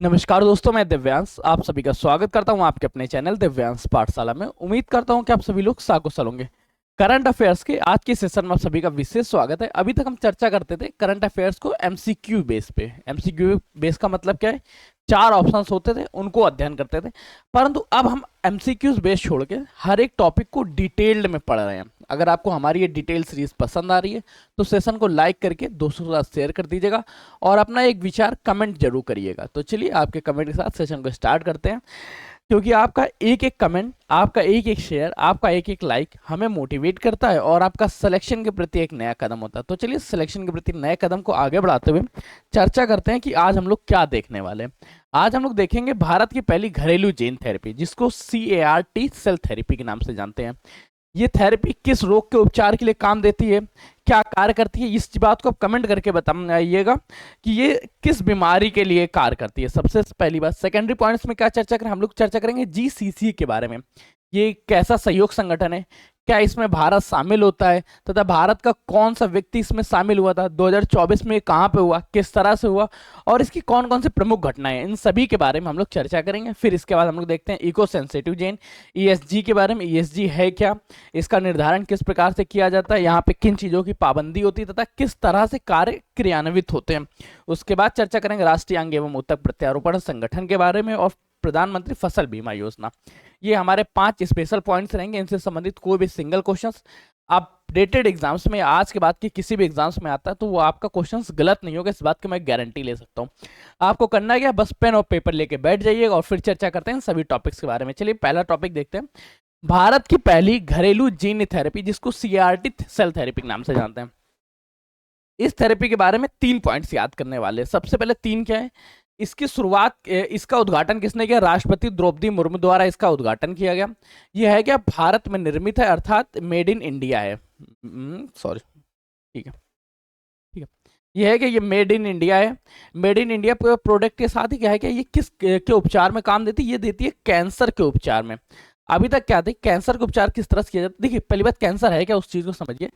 नमस्कार दोस्तों, मैं दिव्यांश आप सभी का स्वागत करता हूं आपके अपने चैनल दिव्यांश पाठशाला में। उम्मीद करता हूं कि आप सभी लोग साकुशल होंगे। करंट अफेयर्स के आज के सेशन में आप सभी का विशेष स्वागत है। अभी तक हम चर्चा करते थे करंट अफेयर्स को एमसीक्यू बेस पे। एमसीक्यू बेस का मतलब क्या है? चार ऑप्शंस होते थे, उनको अध्ययन करते थे। परंतु अब हम एमसीक्यूज बेस छोड़ के हर एक टॉपिक को डिटेल्ड में पढ़ रहे हैं। अगर आपको हमारी ये डिटेल सीरीज पसंद आ रही है तो सेशन को लाइक करके दोस्तों के साथ शेयर कर दीजिएगा और अपना एक विचार कमेंट जरूर करिएगा। तो चलिए आपके कमेंट के साथ सेशन को स्टार्ट करते हैं, क्योंकि आपका एक एक कमेंट, आपका एक एक शेयर, आपका एक एक लाइक हमें मोटिवेट करता है और आपका सिलेक्शन के प्रति एक नया कदम होता है। तो चलिए सिलेक्शन के प्रति नए कदम को आगे बढ़ाते हुए चर्चा करते हैं कि आज हम लोग क्या देखने वाले हैं। आज हम लोग देखेंगे भारत की पहली घरेलू जीन थेरेपी, जिसको CAR-T सेल थेरेपी के नाम से जानते हैं। ये थेरेपी किस रोग के उपचार के लिए काम देती है, क्या कार्य करती है, इस बात को आप कमेंट करके बताइएगा कि ये किस बीमारी के लिए कार्य करती है। सबसे पहली बात, सेकेंडरी पॉइंट्स में क्या चर्चा करें, हम लोग चर्चा करेंगे GCC के बारे में। ये कैसा सहयोग संगठन है, क्या इसमें भारत शामिल होता है, तथा भारत का कौन सा व्यक्ति इसमें शामिल हुआ था, 2024 में कहाँ पे हुआ, किस तरह से हुआ, और इसकी कौन कौन सी प्रमुख घटनाएं हैं, इन सभी के बारे में हम लोग चर्चा करेंगे। फिर इसके बाद हम लोग देखते हैं इको सेंसिटिव जेन ESG के बारे में। ESG है क्या, इसका निर्धारण किस प्रकार से किया जाता है, यहाँ पे किन चीज़ों की पाबंदी होती है तथा किस तरह से कार्य क्रियान्वित होते हैं। उसके बाद चर्चा करेंगे राष्ट्रीय अंग एवं ऊतक प्रत्यारोपण संगठन के बारे में और प्रधानमंत्री फसल बीमा योजना। ये हमारे 5 स्पेशल पॉइंट्स रहेंगे। इनसे संबंधित कोई भी सिंगल क्वेश्चंस अपडेटेड एग्जाम्स में, आज के बाद की किसी भी एग्जाम्स में आता है तो वो आपका क्वेश्चंस गलत नहीं होगा, इस बात की मैं गारंटी ले सकता हूँ। आपको करना क्या, बस पेन और पेपर लेके बैठ जाइएगा और फिर चर्चा करते हैं सभी टॉपिक्स के बारे में। चलिए पहला टॉपिक देखते हैं, भारत की पहली घरेलू जीन थेरेपी, जिसको CAR-T सेल थेरेपी के नाम से जानते हैं। इस थेरेपी के बारे में 3 पॉइंट्स याद करने वाले हैं। सबसे पहले 3 क्या है, इसकी शुरुआत, इसका उद्घाटन किसने किया? राष्ट्रपति द्रौपदी मुर्मू द्वारा इसका उद्घाटन किया गया। यह है क्या, भारत में निर्मित है, अर्थात मेड इन इंडिया है। सॉरी, ठीक है, ठीक है। यह है कि ये मेड इन इंडिया है। मेड इन इंडिया प्रोडक्ट के साथ ही क्या है कि ये किस के उपचार में काम देती है? ये देती है कैंसर के उपचार में। अभी तक क्या थी, कैंसर का उपचार किस तरह से किया जाता है? देखिए पहली बात, कैंसर है क्या उस चीज को समझिए।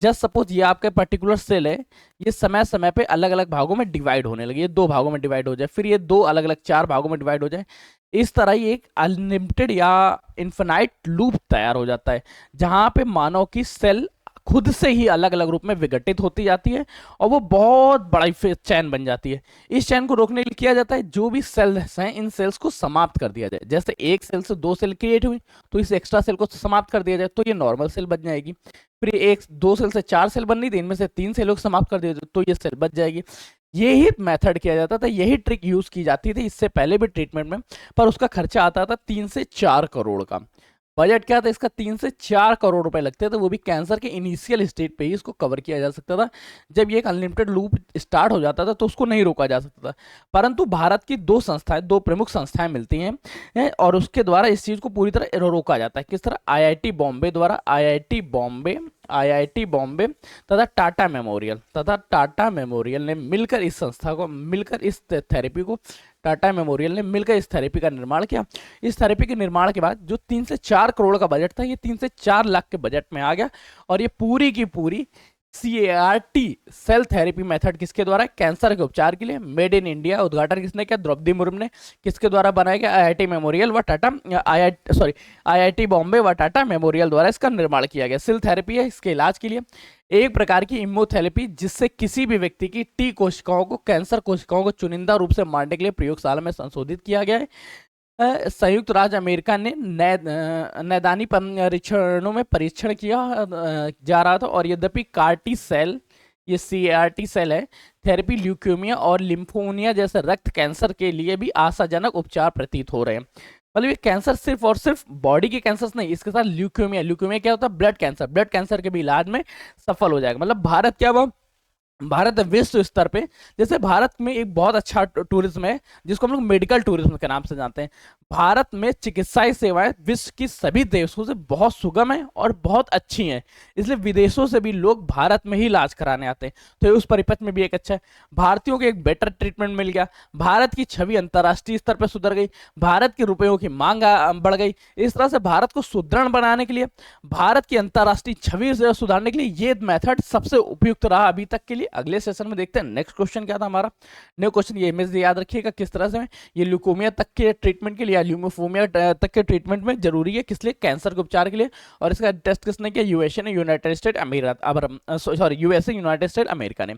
जस्ट सपोज ये आपका पर्टिकुलर सेल है, ये समय समय पे अलग अलग भागों में डिवाइड होने लगे, ये 2 भागों में डिवाइड हो जाए, फिर ये 2 अलग अलग 4 भागों में डिवाइड हो जाए। इस तरह ही एक अनलिमिटेड या इन्फिनाइट लूप तैयार हो जाता है, जहां पे मानव की सेल खुद से ही अलग अलग रूप में विघटित होती जाती है और वो बहुत बड़ा चैन बन जाती है। इस चैन को रोकने के लिए किया जाता है, जो भी सेल्स हैं इन सेल्स को समाप्त कर दिया जाए। जैसे एक सेल से 2 सेल क्रिएट हुई तो इस एक्स्ट्रा सेल को समाप्त कर दिया जाए तो ये नॉर्मल सेल बन जाएगी। फिर एक 2 सेल से 4 सेल बननी थी, इनमें से 3 सेलों को समाप्त कर दिया जाए तो ये सेल बच जाएगी। यही मेथड किया जाता था, यही ट्रिक यूज की जाती थी इससे पहले भी ट्रीटमेंट में, पर उसका खर्चा आता था 3 से 4 करोड़ का। बजट क्या था इसका? 3 से 4 करोड़ रुपए लगते थे, वो भी कैंसर के इनिशियल स्टेज पे ही इसको कवर किया जा सकता था। जब ये एक अनलिमिटेड लूप स्टार्ट हो जाता था तो उसको नहीं रोका जा सकता था। परंतु भारत की 2 संस्थाएं, 2 प्रमुख संस्थाएं मिलती हैं और उसके द्वारा इस चीज को पूरी तरह रोका जाता है। किस तरह? IIT बॉम्बे द्वारा, IIT बॉम्बे तथा टाटा मेमोरियल ने मिलकर इस संस्था को, मिलकर इस थेरेपी को, टाटा मेमोरियल ने मिलकर इस थेरेपी का निर्माण किया। इस थेरेपी के निर्माण के बाद जो 3 से 4 करोड़ का बजट था, ये 3 से 4 लाख के बजट में आ गया और ये पूरी की पूरी CAR-T सेल थेरेपी मेथड किसके द्वारा? कैंसर के उपचार के लिए, मेड इन इंडिया। उद्घाटन किसने किया? द्रौपदी मुर्मू ने। किसके द्वारा बनाया गया? IIT मेमोरियल व टाटा, IIT बॉम्बे व टाटा मेमोरियल द्वारा इसका निर्माण किया गया। सेल थेरेपी है इसके इलाज के लिए, एक प्रकार की इम्यूनोथेरेपी, जिससे किसी भी व्यक्ति की T कोशिकाओं को, कैंसर कोशिकाओं को चुनिंदा रूप से मारने के लिए प्रयोगशाला में संशोधित किया गया है। संयुक्त राज्य अमेरिका ने नैदानी परीक्षणों में परीक्षण किया जा रहा था, और यद्यपि CAR-T सेल, ये CAR-T सेल है थेरेपी, ल्यूकेमिया और लिम्फोनिया जैसे रक्त कैंसर के लिए भी आशाजनक उपचार प्रतीत हो रहे हैं। मतलब ये कैंसर सिर्फ और सिर्फ बॉडी के कैंसर नहीं, इसके साथ ल्यूकेमिया, ल्यूकेमिया क्या होता है? ब्लड कैंसर, ब्लड कैंसर के भी इलाज में सफल हो जाएगा। मतलब भारत क्या, वो भारत विश्व स्तर पे, जैसे भारत में एक बहुत अच्छा टूरिज्म है जिसको हम लोग मेडिकल टूरिज्म के नाम से जानते हैं। भारत में चिकित्साई सेवाएं विश्व की सभी देशों से बहुत सुगम है और बहुत अच्छी हैं, इसलिए विदेशों से भी लोग भारत में ही इलाज कराने आते हैं। तो उस परिप्रेक्ष्य में भी एक अच्छा है, भारतीयों को एक बेटर ट्रीटमेंट मिल गया, भारत की छवि अंतर्राष्ट्रीय स्तर पर सुधर गई, भारत के रुपयों की मांग बढ़ गई। इस तरह से भारत को सुदृढ़ बनाने के लिए, भारत की अंतर्राष्ट्रीय छवि सुधारने के लिए ये मेथड सबसे उपयुक्त रहा अभी तक के लिए, चलिए अगले सेशन में देखते हैं नेक्स्ट क्वेश्चन क्या था हमारा। नेक्स्ट क्वेश्चन ये इमेज याद रखिएगा किस तरह से ये ल्यूकोमिया तक के ट्रीटमेंट के लिए, ल्यूमोफोमिया तक के ट्रीटमेंट में जरूरी है, किस लिए, कैंसर के उपचार के लिए। और इसका टेस्ट किसने किया, यूएसए ने, United state America, sorry USA United state America ने।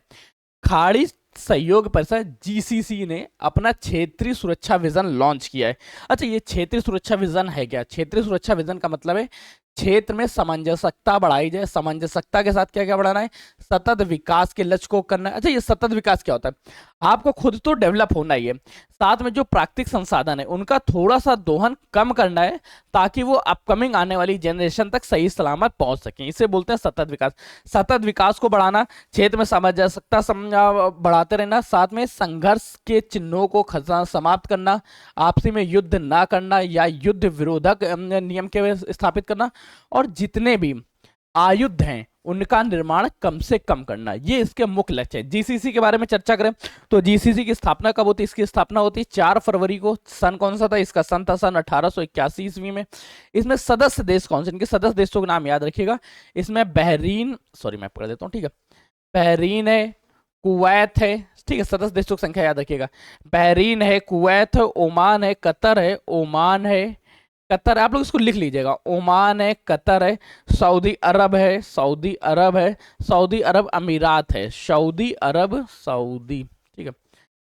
खाड़ी सहयोग परिषद जीसीसी ने अपना क्षेत्रीय सुरक्षा विजन लॉन्च किया है। अच्छा, ये क्षेत्रीय सुरक्षा विजन है क्या? क्षेत्रीय सुरक्षा विजन का मतलब है क्षेत्र में सामंजस्यता बढ़ाई जाए। सामंजस्यता के साथ क्या क्या बढ़ाना है, सतत विकास के लक्ष्य को करना है। अच्छा, ये सतत विकास क्या होता है? आपको खुद तो डेवलप होना ही है, साथ में जो प्राकृतिक संसाधन है उनका थोड़ा सा दोहन कम करना है, ताकि वो अपकमिंग आने वाली जनरेशन तक सही सलामत पहुंच सकें। इसे बोलते हैं सतत विकास। सतत विकास को बढ़ाना, क्षेत्र में सामंजस्यता बढ़ाते रहना, साथ में संघर्ष के चिन्हों को समाप्त करना, आपसी में युद्ध ना करना या युद्ध विरोधक नियम के स्थापित करना, और जितने भी आयुध हैं उनका निर्माण कम से कम करना, ये इसके मुख्य लक्ष्य है। जीसीसी के बारे में चर्चा करें तो जीसीसी की स्थापना कब होती है? इसकी स्थापना होती है 4 फरवरी को। सन कौन सा था इसका? सन था सन 1881 ईस्वी में। इसमें सदस्य देश कौन से? इनके सदस्य देशों के नाम याद रखिएगा। इसमें बहरीन, सॉरी मैं पढ़ देता हूँ, ठीक है, बहरीन है, कुवैत है, ठीक है, सदस्य देशों की संख्या याद रखिएगा। बहरीन है, कुवैत है, ओमान है, कतर है, ओमान है, कतर, आप लोग इसको लिख लीजिएगा, ओमान है, कतर है, सऊदी अरब है, सऊदी अरब है, सऊदी अरब अमीरात है, सऊदी अरब, सऊदी, ठीक है,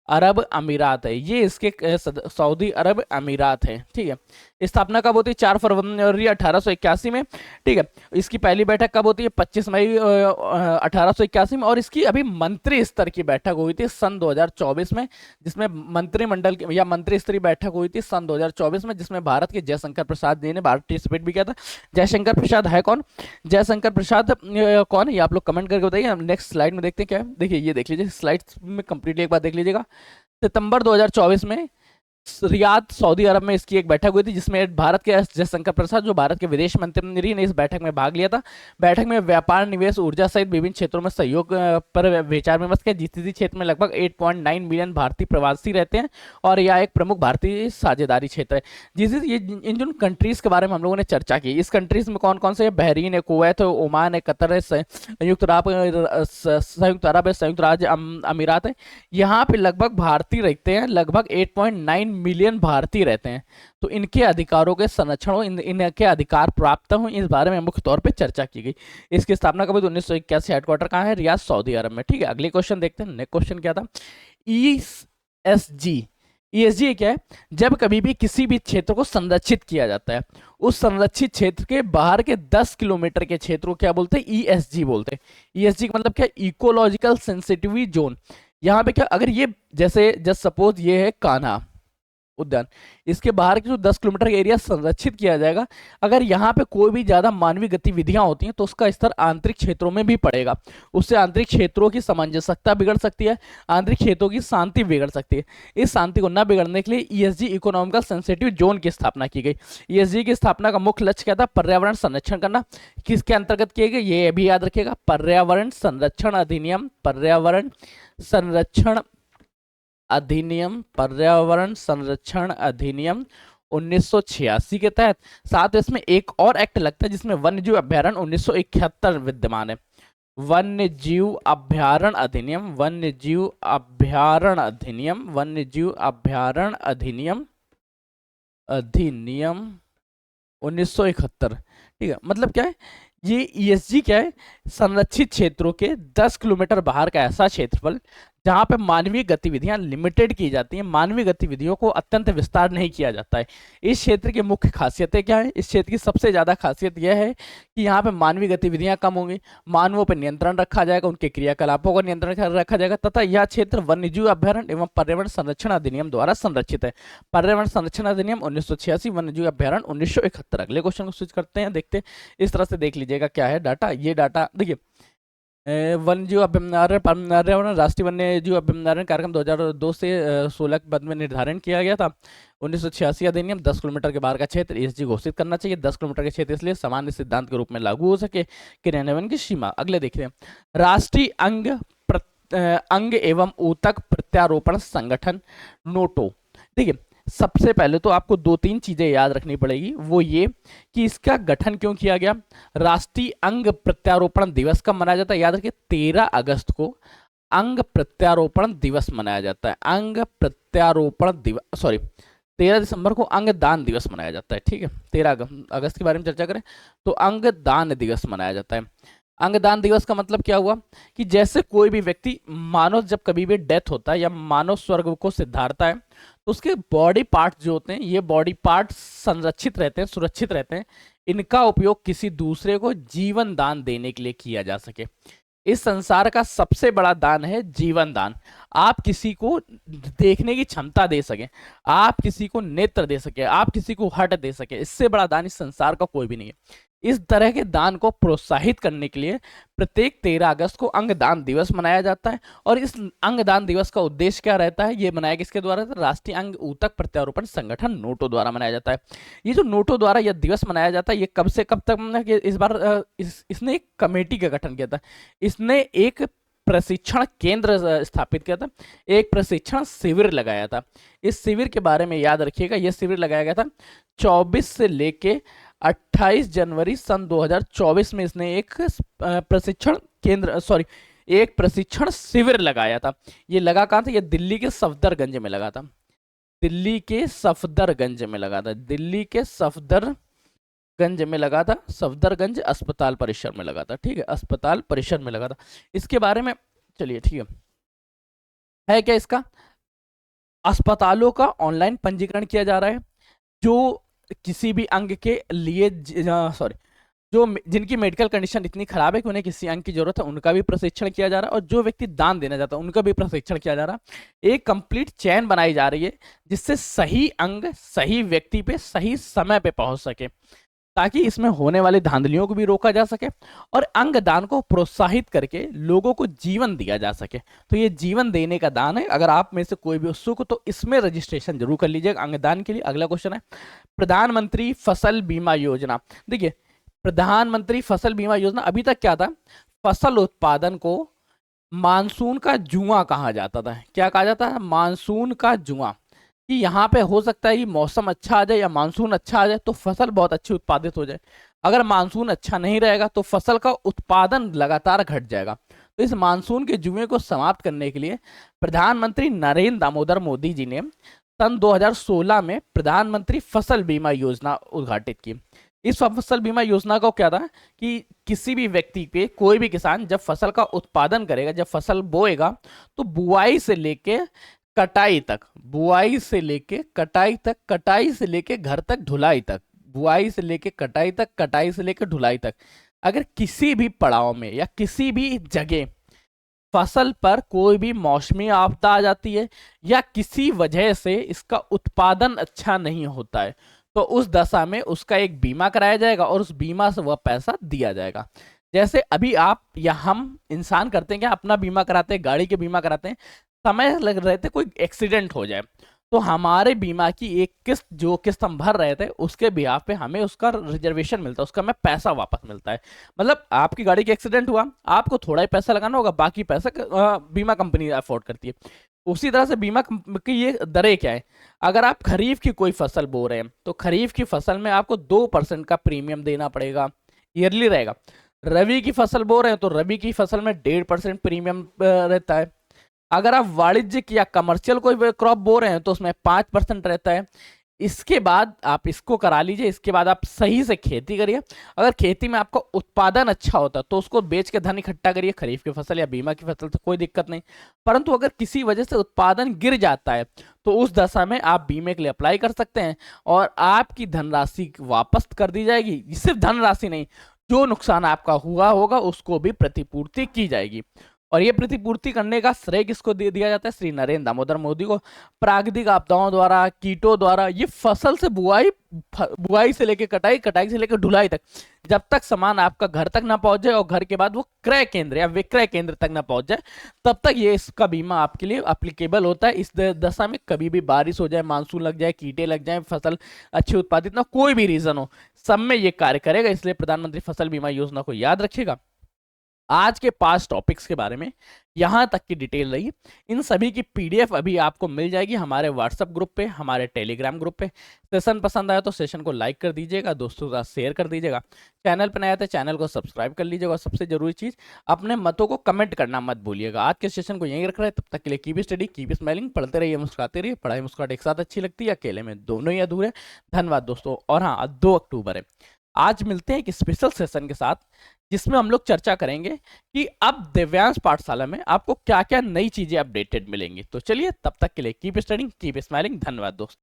अरब अमीरात है, ये इसके सऊदी अरब अमीरात है, ठीक है। स्थापना कब होती है? 4 फरवरी 1881 में, ठीक है। इसकी पहली बैठक कब होती है? 25 मई 1881 में। और इसकी अभी मंत्री स्तर की बैठक हुई थी सन 2024 में, जिसमें मंत्रिमंडल या मंत्री स्तरीय बैठक हुई थी सन 2024 में, जिसमें भारत के जयशंकर प्रसाद जी ने पार्टिसिपेट भी किया था। जयशंकर प्रसाद है कौन? जयशंकर प्रसाद कौन है ये आप लोग कमेंट करके बताइए। हम नेक्स्ट स्लाइड में देखते हैं क्या है। देखिए ये देख लीजिए, स्लाइड्स में कंप्लीटली एक बार देख लीजिएगा। सितंबर 2024 में रियाद सऊदी अरब में इसकी एक बैठक हुई थी, जिसमें भारत के जयशंकर प्रसाद जो भारत के विदेश मंत्री ने इस बैठक में भाग लिया था। बैठक में व्यापार, निवेश, ऊर्जा सहित विभिन्न क्षेत्रों में सहयोग पर विचार विमर्श किया। जीसीसी क्षेत्र में लगभग 8.9 मिलियन भारतीय प्रवासी रहते हैं और यह एक प्रमुख भारतीय साझेदारी क्षेत्र है। जीसीसी, ये इन जिन कंट्रीज के बारे में हम लोगों ने चर्चा की, इस कंट्रीज में कौन कौन से? बहरीन है, कुवैत है, ओमान है, कतर है, संयुक्त अरब है, संयुक्त राज्य अमीरात है। यहाँ पे लगभग भारतीय रहते हैं, लगभग 8.9 मिलियन भारतीय रहते हैं। तो इनके अधिकारों के संरक्षण हो, इनके अधिकार प्राप्त हो, इस बारे में मुख्य तौर पे चर्चा की गई। इसकी स्थापना कब हुई? 1981। हेडक्वार्टर कहाँ है? रियाद सऊदी अरब में, ठीक है। अगले क्वेश्चन देखते हैं। नेक्स्ट क्वेश्चन क्या था? ईएसजी। ईएसजी क्या है? जब कभी भी किसी भी क्षेत्र को संरक्षित किया जाता है, उस संरक्षित क्षेत्र के बाहर के 10 किलोमीटर के क्षेत्र को क्या बोलते हैं? ईएसजी बोलते हैं। ईएसजी का मतलब क्या? Ecological sensitivity zone. यहाँ पे क्या, अगर ये जैसे जस्ट सपोज ये है कान्हा उद्यान, इसके बाहर के जो 10 किलोमीटर का एरिया संरक्षित किया जाएगा, अगर यहाँ पे कोई भी ज्यादा मानवीय गतिविधियां होती हैं तो उसका स्तर आंतरिक क्षेत्रों में भी पड़ेगा। उससे आंतरिक क्षेत्रों की सामंजस्यता बिगड़ सकती है, आंतरिक क्षेत्रों की शांति बिगड़ सकती है। इस शांति को न बिगड़ने के लिए ईएसजी इकोनॉमिकल सेंसिटिव जोन की स्थापना की गई। ईएसजी की स्थापना का मुख्य लक्ष्य क्या था? पर्यावरण संरक्षण करना। किसके अंतर्गत किए गए? ये भी याद रखिएगा, पर्यावरण संरक्षण अधिनियम, पर्यावरण संरक्षण अधिनियम, पर्यावरण संरक्षण अधिनियम 1986 के तहत। साथ इसमें एक और एक्ट लगता है जिसमें वन्यजीव अभ्यारण्य 1971 विद्यमान है। वन्यजीव अभ्यारण्य अधिनियम, वन्यजीव अभ्यारण्य अधिनियम, वन्यजीव अभ्यारण्य अधिनियम, अधिनियम 1971, ठीक है। मतलब क्या है ये ईएसजी? क्या है? संरक्षित क्षेत्रों के 10 किलोमीटर बाहर का ऐसा क्षेत्रफल जहां पे मानवीय गतिविधियां लिमिटेड की जाती हैं, मानवीय गतिविधियों को अत्यंत विस्तार नहीं किया जाता है। इस क्षेत्र की मुख्य खासियतें क्या है? इस क्षेत्र की सबसे ज्यादा खासियत यह है कि यहाँ पे मानवीय गतिविधियां कम होंगी, मानवों पर नियंत्रण रखा जाएगा, उनके क्रियाकलापों का नियंत्रण रखा जाएगा, तथा यह क्षेत्र वन्यजीव अभ्यारण्य एवं पर्यावरण संरक्षण अधिनियम द्वारा संरक्षित है। पर्यावरण संरक्षण अधिनियम 1986, वन्यजीव अभ्यारण्य 1971। अगले क्वेश्चन को स्विच करते हैं, देखते हैं। इस तरह से देख लीजिएगा क्या है डाटा। ये डाटा देखिए, वन्यजीव अभ्यारण्य, पर्यावरण, राष्ट्रीय वन्यजीव अभ्यारण्य कार्यक्रम 2002 से 16 के पद में निर्धारण किया गया था। 1986 अधिनियम 10 किलोमीटर के बाहर का क्षेत्र ईएसजी घोषित करना चाहिए। 10 किलोमीटर के क्षेत्र इसलिए सामान्य सिद्धांत के रूप में लागू हो सके, क्रियान्वयन की सीमा। अगले देखते हैं, राष्ट्रीय अंग एवं ऊतक प्रत्यारोपण संगठन, नोटो। देखिए, सबसे पहले तो आपको 2-3 चीजें याद रखनी पड़ेगी। वो ये कि इसका गठन क्यों किया गया। राष्ट्रीय अंग प्रत्यारोपण दिवस कब मनाया जाता है? याद रखिए 13 अगस्त को अंग प्रत्यारोपण दिवस मनाया जाता है। अंग प्रत्यारोपण दिवस, सॉरी, 13 दिसंबर को अंगदान दिवस मनाया जाता है। ठीक है, 13 अगस्त के बारे में चर्चा करें तो अंगदान दिवस मनाया जाता है। अंगदान दिवस का मतलब क्या हुआ कि जैसे कोई भी व्यक्ति, मानव जब कभी भी डेथ होता है या मानव स्वर्ग को सिद्धारता है तो उसके बॉडी पार्ट्स जो होते हैं, ये बॉडी पार्ट्स संरक्षित रहते हैं, सुरक्षित रहते हैं। इनका उपयोग किसी दूसरे को जीवन दान देने के लिए किया जा सके। इस संसार का सबसे बड़ा दान है जीवन दान। आप किसी को देखने की क्षमता दे सके, आप किसी को नेत्र दे सके, आप किसी को हट दे सके, इससे बड़ा दान इस संसार का कोई भी नहीं है। इस तरह के दान को प्रोत्साहित करने के लिए प्रत्येक 13 अगस्त को अंगदान दिवस मनाया जाता है। और इस अंगदान दिवस का उद्देश्य क्या रहता है, ये मनाया किसके द्वारा? राष्ट्रीय अंग ऊतक प्रत्यारोपण संगठन नोटो द्वारा मनाया जाता है। ये जो नोटो द्वारा यह दिवस मनाया जाता है, ये कब से कब तक, इस बार इसने एक कमेटी का गठन किया था। इसने एक प्रशिक्षण केंद्र स्थापित किया था, एक प्रशिक्षण शिविर लगाया था। इस शिविर के बारे में याद रखिएगा, यह शिविर लगाया गया था 24 से लेके 28 जनवरी सन 2024 में। इसने एक प्रशिक्षण केंद्र, सॉरी, एक प्रशिक्षण शिविर लगाया था। ये लगा कहाँ था? ये दिल्ली के सफदरगंज में लगा था। दिल्ली के सफदरगंज में लगा था। दिल्ली के सफदरगंज में लगा था। सफदरगंज अस्पताल परिसर में लगा था। ठीक है, अस्पताल परिसर में लगा था। इसके बारे में चलिए, ठीक है क्या इसका? अस्पतालों का ऑनलाइन पंजीकरण किया जा रहा है। जो किसी भी अंग के लिए, सॉरी, जो जिनकी मेडिकल कंडीशन इतनी खराब है कि उन्हें किसी अंग की जरूरत है, उनका भी प्रशिक्षण किया जा रहा है। और जो व्यक्ति दान देना चाहता है उनका भी प्रशिक्षण किया जा रहा है। एक कंप्लीट चेन बनाई जा रही है जिससे सही अंग सही व्यक्ति पे सही समय पे पहुंच सके, ताकि इसमें होने वाली धांधलियों को भी रोका जा सके और अंगदान को प्रोत्साहित करके लोगों को जीवन दिया जा सके। तो ये जीवन देने का दान है। अगर आप में से कोई भी उत्सुक हो तो इसमें रजिस्ट्रेशन जरूर कर लीजिएगा अंगदान के लिए। अगला क्वेश्चन है प्रधानमंत्री फसल बीमा योजना। देखिए, प्रधानमंत्री फसल बीमा योजना, अभी तक क्या था? फसल उत्पादन को मानसून का जुआ कहा जाता था। क्या कहा जाता है? मानसून का जुआ। कि यहाँ पे हो सकता है कि मौसम अच्छा आ जाए या मानसून अच्छा आ जाए तो फसल बहुत अच्छी उत्पादित हो जाए। अगर मानसून अच्छा नहीं रहेगा तो फसल का उत्पादन लगातार घट जाएगा। तो इस मानसून के जुए को समाप्त करने के लिए प्रधानमंत्री नरेंद्र दामोदर मोदी जी ने सन 2016 में प्रधानमंत्री फसल बीमा योजना उद्घाटित की। इस फसल बीमा योजना का क्या था कि किसी भी व्यक्ति पे, कोई भी किसान जब फसल का उत्पादन करेगा, जब फसल बोएगा, तो बुआई से लेके कटाई तक, बुआई से लेके कटाई तक, कटाई से लेके घर तक ढुलाई तक, बुआई से लेके कटाई तक, कटाई से लेके ढुलाई तक, अगर किसी भी पड़ाव में या किसी भी जगह फसल पर कोई भी मौसमी आपदा आ जाती है या किसी वजह से इसका उत्पादन अच्छा नहीं होता है, तो उस दशा में उसका एक बीमा कराया जाएगा और उस बीमा से वह पैसा दिया जाएगा। जैसे अभी आप या हम इंसान करते हैं क्या? अपना बीमा कराते हैं, गाड़ी के बीमा कराते हैं, समय लग रहे थे कोई एक्सीडेंट हो जाए तो हमारे बीमा की एक किस्त, जो किस्त हम भर रहे थे, उसके बिहाफ पे हमें उसका रिजर्वेशन मिलता है, उसका हमें पैसा वापस मिलता है। मतलब आपकी गाड़ी की एक्सीडेंट हुआ, आपको थोड़ा ही पैसा लगाना होगा, बाकी पैसा बीमा कंपनी अफोर्ड करती है। उसी तरह से बीमा की ये दरें क्या है? अगर आप खरीफ की कोई फसल बो रहे हैं तो खरीफ की फसल में आपको 2% का प्रीमियम देना पड़ेगा, ईयरली रहेगा। रबी की फसल बो रहे हैं तो रबी की फसल में 1.5% प्रीमियम रहता है। अगर आप वाणिज्यिक या कमर्शियल कोई क्रॉप बो रहे हैं तो उसमें 5% रहता है। इसके बाद आप इसको करा लीजिए, इसके बाद आप सही से खेती करिए। अगर खेती में आपका उत्पादन अच्छा होता है तो उसको बेच के धन इकट्ठा करिए, खरीफ की फसल या बीमा की फसल तो कोई दिक्कत नहीं। परंतु अगर किसी वजह से उत्पादन गिर जाता है तो उस दशा में आप बीमे के लिए अप्लाई कर सकते हैं और आपकी धनराशि वापस कर दी जाएगी। सिर्फ धनराशि नहीं, जो नुकसान आपका हुआ होगा उसको भी प्रतिपूर्ति की जाएगी। और ये प्रतिपूर्ति करने का श्रेय किसको दिया जाता है? श्री नरेंद्र दामोदर मोदी को। प्राकृतिक आपदाओं द्वारा, कीटों द्वारा, ये फसल से बुआई से लेकर कटाई, कटाई से लेकर ढुलाई तक, जब तक सामान आपका घर तक ना पहुंच जाए और घर के बाद वो क्रय केंद्र या विक्रय केंद्र तक ना पहुंच जाए, तब तक ये इसका बीमा आपके लिए एप्लीकेबल होता है। इस दशा में कभी भी बारिश हो जाए, मानसून लग जाए, कीटे लग जाए, फसल अच्छी उत्पादित ना, कोई भी रीजन हो, सब में ये कार्य करेगा। इसलिए प्रधानमंत्री फसल बीमा योजना को याद रखिएगा। आज के 5 टॉपिक्स के बारे में यहां तक की डिटेल रही। इन सभी की पीडीएफ अभी आपको मिल जाएगी हमारे व्हाट्सएप ग्रुप पे, हमारे टेलीग्राम ग्रुप पे। सेशन पसंद आया तो सेशन को लाइक कर दीजिएगा, दोस्तों के साथ शेयर कर दीजिएगा। चैनल पर नया तो चैनल को सब्सक्राइब कर लीजिएगा और सबसे जरूरी चीज, अपने मतों को कमेंट करना मत भूलिएगा। आज के सेशन को यहीं रख रहे हैं, तब तक के लिए कीप स्टडी, कीप स्माइलिंग, पढ़ते रहिए, मुस्कुराते रहिए। पढ़ाई मुस्कुराहट एक साथ अच्छी लगती है, अकेले में दोनों ही अधूरे। धन्यवाद दोस्तों। और हाँ, 2 अक्टूबर है, आज मिलते हैं एक स्पेशल सेशन के साथ, जिसमें हम लोग चर्चा करेंगे कि अब दिव्यांश पाठशाला में आपको क्या क्या नई चीजें अपडेटेड मिलेंगी। तो चलिए, तब तक के लिए कीप स्टडिंग, कीप स्माइलिंग। धन्यवाद दोस्तों।